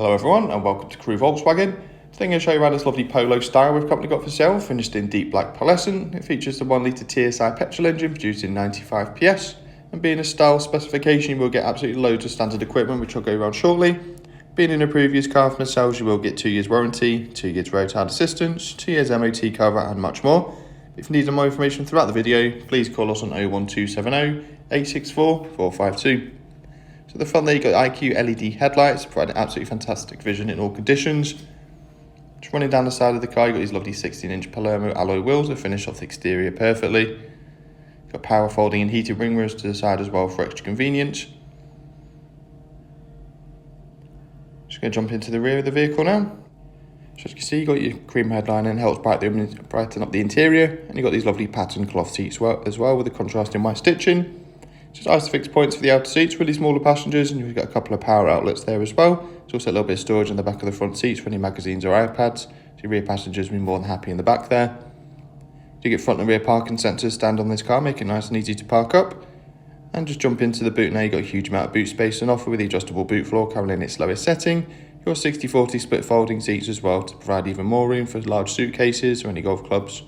Hello everyone and welcome to Crewe Volkswagen. Today I'm going to show you around this lovely Polo style we've currently got for sale, finished in deep black pearlescent. It features the 1 litre TSI petrol engine produced in 95 PS, and being a style specification you will get absolutely loads of standard equipment which I'll go around shortly. Being in a previous car from ourselves you will get 2 years warranty, 2 years roadside assistance, 2 years MOT cover and much more. If you need more information throughout the video, please call us on 01270 864 452. So at the front there you've got IQ LED headlights, providing absolutely fantastic vision in all conditions. Just running down the side of the car, you've got these lovely 16-inch Palermo alloy wheels that finish off the exterior perfectly. You've got power folding and heated wing mirrors to the side as well for extra convenience. Just going to jump into the rear of the vehicle now. So as you can see, you've got your cream headliner and helps brighten up the interior, and you've got these lovely pattern cloth seats as well with the contrasting white stitching. Just ISOFIX points for the outer seats, really smaller passengers, and you've got a couple of power outlets there as well. There's also a little bit of storage in the back of the front seats for any magazines or iPads. So your rear passengers will be more than happy in the back there. You get front and rear parking sensors stand on this car, making it nice and easy to park up. And just jump into the boot now, you've got a huge amount of boot space on offer with the adjustable boot floor currently in its lowest setting. You've got 60/40 split folding seats as well to provide even more room for large suitcases or any golf clubs.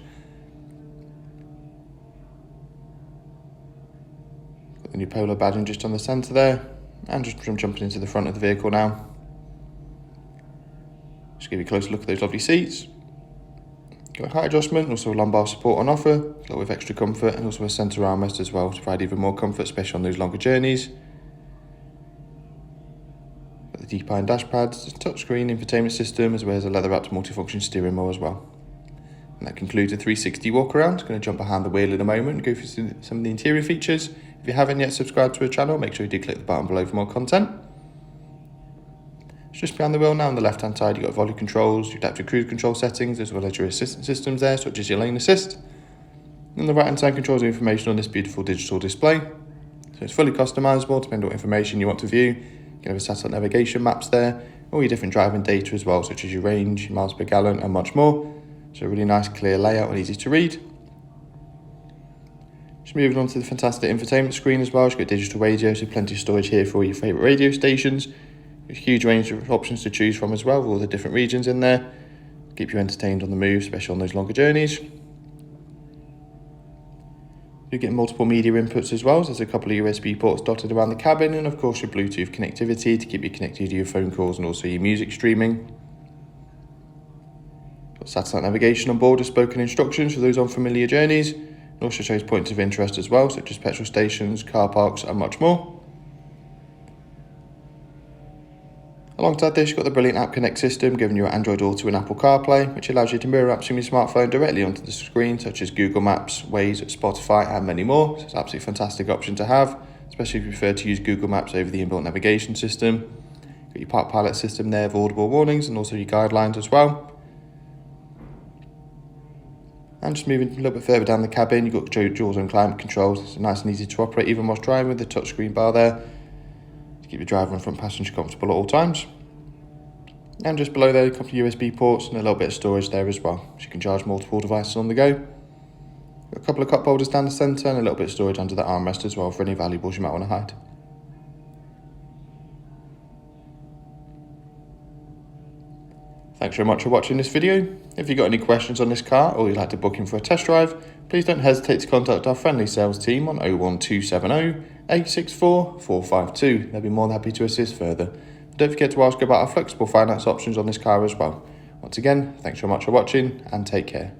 The new Polo badging just on the centre there, and just jumping into the front of the vehicle now. Just give you a closer look at those lovely seats. Got a height adjustment, also a lumbar support on offer, a little bit of extra comfort, and also a centre armrest as well to provide even more comfort, especially on those longer journeys. Got the D-pine dash pads, touchscreen infotainment system, as well as a leather-wrapped multifunction steering wheel as well. And that concludes a 360 walk around. Going to jump behind the wheel in a moment and go through some of the interior features. If you haven't yet subscribed to our channel, make sure you do click the button below for more content. Just behind the wheel now on the left hand side you've got volume controls, your adaptive cruise control settings, as well as your assistance systems there, such as your lane assist. And the right hand side controls the information on this beautiful digital display. So it's fully customisable depending on what information you want to view. You can have a satellite navigation maps there, all your different driving data as well, such as your range, your miles per gallon and much more. So a really nice clear layout and easy to read. Just moving on to the fantastic infotainment screen as well. You've got digital radio, so plenty of storage here for all your favourite radio stations. A huge range of options to choose from as well, with all the different regions in there. Keep you entertained on the move, especially on those longer journeys. You get multiple media inputs as well, so there's a couple of USB ports dotted around the cabin, and of course your Bluetooth connectivity to keep you connected to your phone calls and also your music streaming. Got satellite navigation on board with spoken instructions for those on familiar journeys. It also shows points of interest as well, such as petrol stations, car parks and much more. Alongside this, you've got the brilliant App Connect system, giving you an Android Auto and Apple CarPlay, which allows you to mirror apps from your smartphone directly onto the screen, such as Google Maps, Waze, Spotify and many more. So it's an absolutely fantastic option to have, especially if you prefer to use Google Maps over the inbuilt navigation system. You've got your ParkPilot system there with audible warnings and also your guidelines as well. And just moving a little bit further down the cabin, you've got dual zone climate controls. It's nice and easy to operate even whilst driving with the touchscreen bar there to keep your driver and front passenger comfortable at all times. And just below there, a couple of USB ports and a little bit of storage there as well, so you can charge multiple devices on the go. Got a couple of cup holders down the centre and a little bit of storage under the armrest as well for any valuables you might want to hide. Thanks very much for watching this video. If you've got any questions on this car or you'd like to book in for a test drive, please don't hesitate to contact our friendly sales team on 01270 864 452. They'll be more than happy to assist further. Don't forget to ask about our flexible finance options on this car as well. Once again, thanks very much for watching and take care.